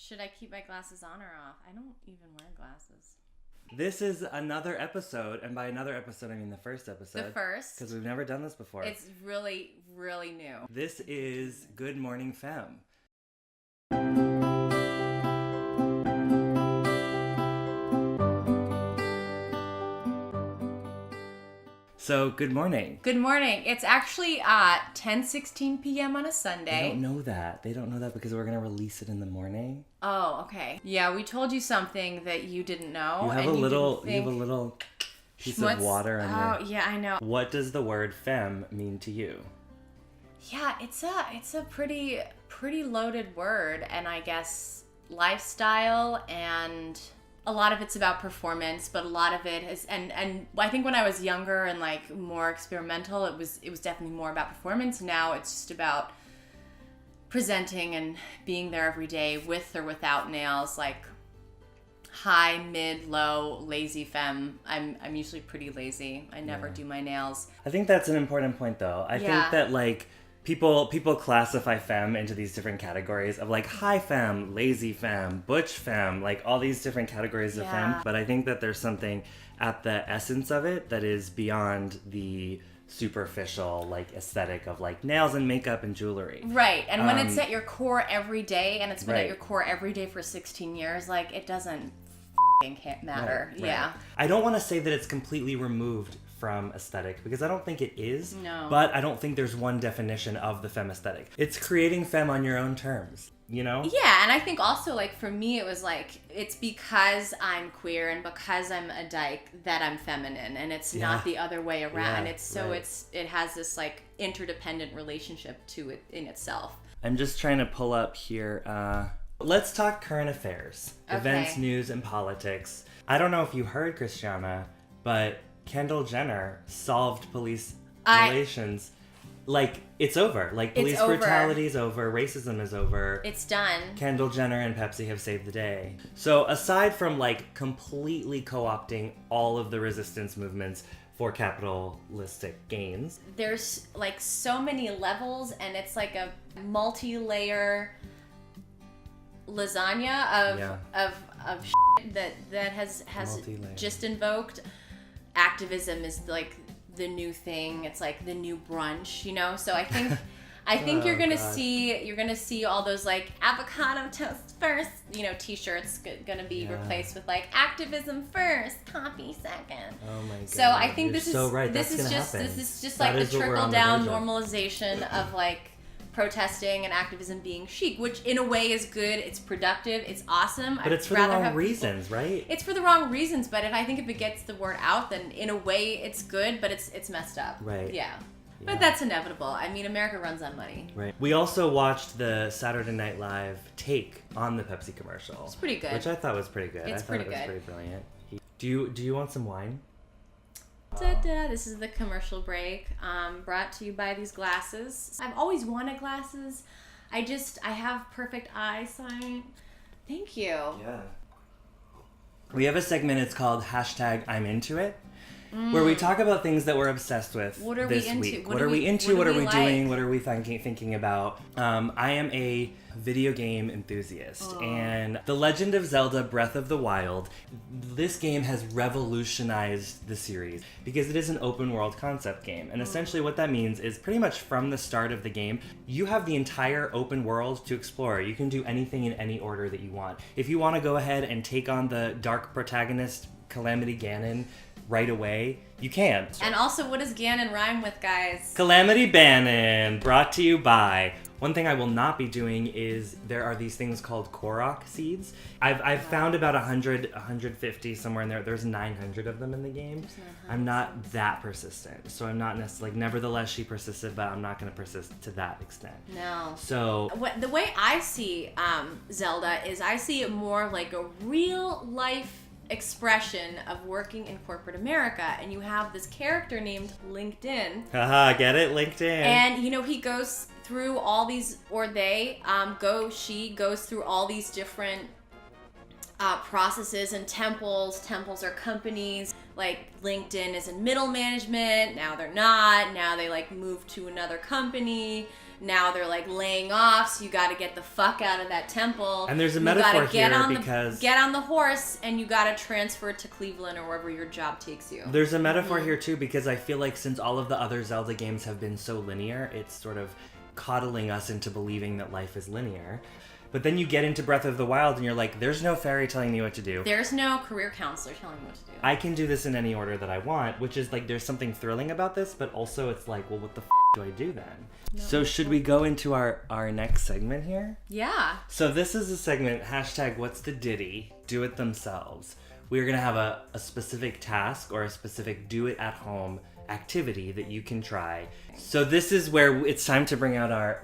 Should I keep my glasses on or off? I don't even wear glasses. This is another episode, and by another episode, I mean the first episode. The first. Because we've never done this before. It's really, really new. This is Good Morning Femme. So, good morning. Good morning. It's actually 10:16 p.m. on a Sunday. They don't know that. They don't know that because we're going to release it in the morning. Oh, okay. Yeah, we told you something that you didn't know. You have a little piece of water on your... Oh, yeah, I know. What does the word femme mean to you? Yeah, it's a pretty loaded word, and I guess lifestyle, and a lot of it's about performance, but a lot of it is, and I think when I was younger and like more experimental, it was definitely more about performance. Now it's just about presenting and being there every day with or without nails, like high, mid, low, lazy femme. I'm usually pretty lazy. I never do my nails. I think that's an important point, though. I think that like people classify femme into these different categories of like high femme, lazy femme, butch femme, like all these different categories of femme. But I think that there's something at the essence of it that is beyond the superficial like aesthetic of like nails and makeup and jewelry. Right. And when it's at your core every day, and it's been at your core every day for 16 years, like it doesn't matter. Right. Yeah. I don't want to say that it's completely removed from aesthetic, because I don't think it is. No. But I don't think there's one definition of the femme aesthetic. It's creating femme on your own terms, you know? Yeah, and I think also, like, for me, it was like, it's because I'm queer and because I'm a dyke that I'm feminine, and it's not the other way around. Yeah, it has this, like, interdependent relationship to it in itself. I'm just trying to pull up here. Let's talk current affairs, events, news, and politics. I don't know if you heard, Christiana, but Kendall Jenner solved police relations. Like, it's over. Like, police brutality is over. Racism is over. It's done. Kendall Jenner and Pepsi have saved the day. So aside from, like, completely co-opting all of the resistance movements for capitalistic gains, there's, like, so many levels, and it's like a multi-layer lasagna of shit that has just invoked. Activism is like the new thing. It's like the new brunch, you know? So I think you're gonna see all those like avocado toast first, you know, t-shirts gonna be replaced with like activism first, coffee second. Oh my god. So I think this is just like the trickle down normalization of like protesting and activism being chic, which in a way is good. It's productive. It's awesome. But it's for the wrong reasons, right? It's for the wrong reasons, but I think if it gets the word out, then in a way it's good, but it's messed up. Right. Yeah. But that's inevitable. I mean, America runs on money. Right. We also watched the Saturday Night Live take on the Pepsi commercial. It's pretty good. Which I thought was pretty good. It's pretty good. I thought it was pretty brilliant. Do you want some wine? Da-da. This is the commercial break, brought to you by these glasses. I've always wanted glasses. I have perfect eyesight. Thank you. Yeah. We have a segment, it's called #I'mIntoIt, where we talk about things that we're obsessed with this week. What are we into? What are we doing? What are we thinking about? I am a video game enthusiast, and The Legend of Zelda Breath of the Wild, this game has revolutionized the series because it is an open world concept game, and essentially what that means is pretty much from the start of the game you have the entire open world to explore. You can do anything in any order that you want. If you want to go ahead and take on the dark protagonist Calamity Ganon right away, you can. And also, what does Ganon rhyme with, guys? Calamity Bannon, brought to you by... One thing I will not be doing is there are these things called Korok seeds. I've found about 100, 150 somewhere in there. There's 900 of them in the game. I'm not that persistent, so I'm not necessarily. Nevertheless, she persisted, but I'm not going to persist to that extent. No. So the way I see Zelda is I see it more like a real life expression of working in corporate America, and you have this character named LinkedIn. Haha, get it? LinkedIn. And you know, he goes through all these, or she goes through all these different processes and temples. Temples are companies. Like LinkedIn is in middle management. Now they're not. Now they like move to another company. Now they're like laying off, so you got to get the fuck out of that temple. And there's a metaphor here because get on the horse and you got to transfer to Cleveland or wherever your job takes you. There's a metaphor here too, because I feel like since all of the other Zelda games have been so linear, it's sort of coddling us into believing that life is linear. But then you get into Breath of the Wild and you're like, there's no fairy telling me what to do. There's no career counselor telling me what to do. I can do this in any order that I want, which is like, there's something thrilling about this, but also it's like, well, what the do I do then? No. So should we go into our next segment here? Yeah. So this is a segment, hashtag what's the ditty, do it themselves. We're going to have a specific task or a specific do it at home activity that you can try. So this is where it's time to bring out our,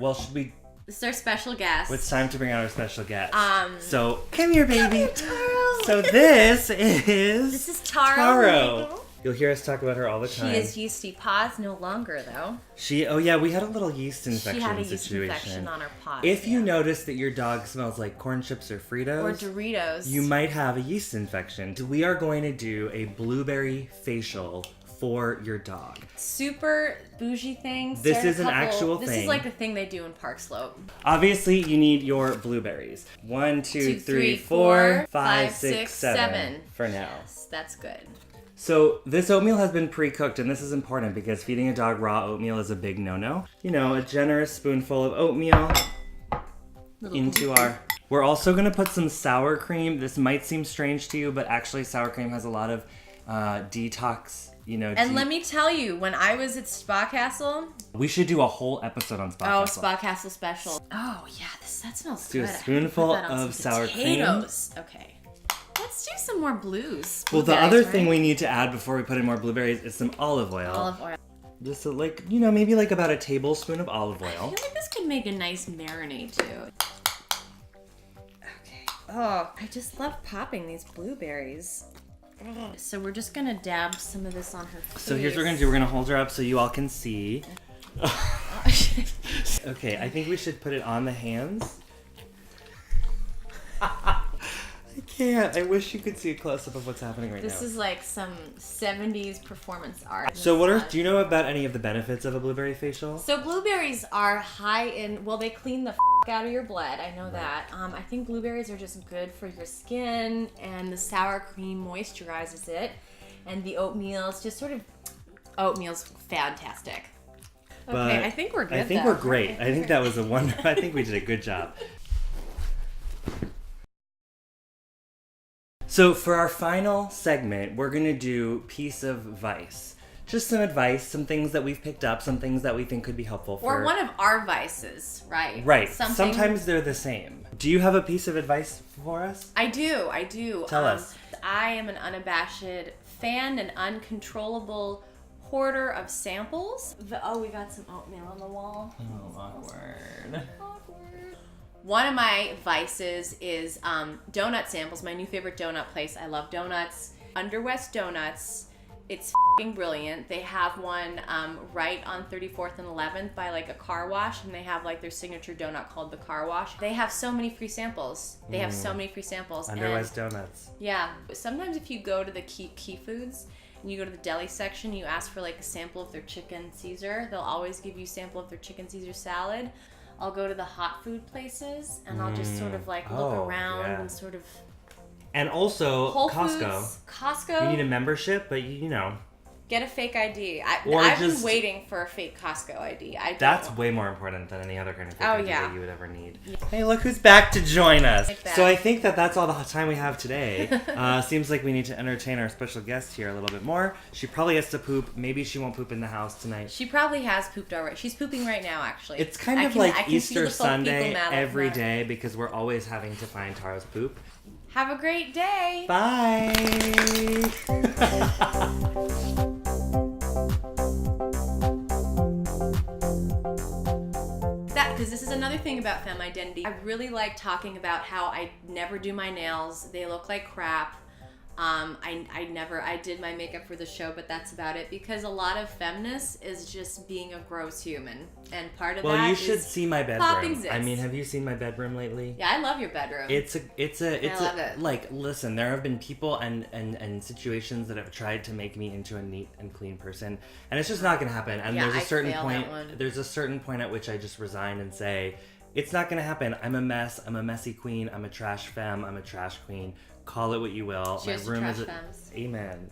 this is our special guest. It's time to bring out our special guest. So, come here, baby. Come here, Taro. So this is... This is Taro. You'll hear us talk about her all the time. She is yeasty paws no longer, though. We had a little yeast infection situation. She had a yeast infection on her paws. If you notice that your dog smells like corn chips or Fritos... Or Doritos. You might have a yeast infection. We are going to do a blueberry facial for your dog. Super bougie thing. This is an actual thing. This is like the thing they do in Park Slope. Obviously, you need your blueberries. 1, 2, 3, 4, 5, 6, 7 for now. Yes, that's good. So this oatmeal has been pre-cooked, and this is important because feeding a dog raw oatmeal is a big no-no. You know, a generous spoonful of oatmeal into our... We're also going to put some sour cream. This might seem strange to you, but actually sour cream has a lot of detox, And let me tell you, when I was at Spa Castle... We should do a whole episode on Spa Castle. Oh, Spa Castle special. Oh, yeah, that smells good. Do a spoonful of sour potatoes. Cream. Okay. Let's do some more blues. Well, the other thing we need to add before we put in more blueberries is some olive oil. Olive oil. Just maybe like about a tablespoon of olive oil. I feel like this could make a nice marinade too. Okay. Oh, I just love popping these blueberries. So we're just gonna dab some of this on her face. So here's what we're gonna do. We're gonna hold her up so you all can see. Okay, I think we should put it on the hands. I can't. I wish you could see a close-up of what's happening right now. This is like some 70s performance art. So do you know about any of the benefits of a blueberry facial? So blueberries are high in, they clean the out of your blood. I know that. I think blueberries are just good for your skin, and the sour cream moisturizes it. And the oatmeal's oatmeal's fantastic. Okay, I think we're good. I think we're great. I think that was a wonderful. I think we did a good job. So for our final segment, we're going to do piece of advice. Just some advice, some things that we've picked up, some things that we think could be helpful for... Or one of our vices, right? Right. Sometimes they're the same. Do you have a piece of advice for us? I do. Tell us. I am an unabashed fan and uncontrollable hoarder of samples. We got some oatmeal on the wall. Oh, awkward. One of my vices is donut samples. My new favorite donut place. I love donuts. Under West Donuts. It's f***ing brilliant. They have one right on 34th and 11th by like a car wash, and they have like their signature donut called the car wash. They have so many free samples. Under West Donuts. Yeah. Sometimes if you go to the Key Foods and you go to the deli section, you ask for like a sample of their chicken Caesar. They'll always give you a sample of their chicken Caesar salad. I'll go to the hot food places and I'll just sort of like look around and sort of... And also Whole Costco. Foods, Costco. You need a membership, but Get a fake ID. I've been waiting for a fake Costco ID. That's way more important than any other kind of fake ID that you would ever need. Yeah. Hey, look who's back to join us. So I think that's all the time we have today. Seems like we need to entertain our special guest here a little bit more. She probably has to poop. Maybe she won't poop in the house tonight. She probably has pooped already. She's pooping right now, actually. It's kind of like Easter Sunday every day because we're always having to find Taro's poop. Have a great day. Bye. Because this is another thing about femme identity. I really like talking about how I never do my nails. They look like crap. I did my makeup for the show, but that's about it, because a lot of feminist is just being a gross human, and part of that is well, you should see my bedroom. zits. I mean, have you seen my bedroom lately? Yeah, I love your bedroom. I love it. Like, listen, there have been people and situations that have tried to make me into a neat and clean person, and it's just not gonna happen. And there's a certain point. There's a certain point at which I just resign and say, it's not gonna happen. I'm a mess. I'm a messy queen. I'm a trash femme. I'm a trash queen. Call it what you will. Cheers My room to is trash femmes. Amen.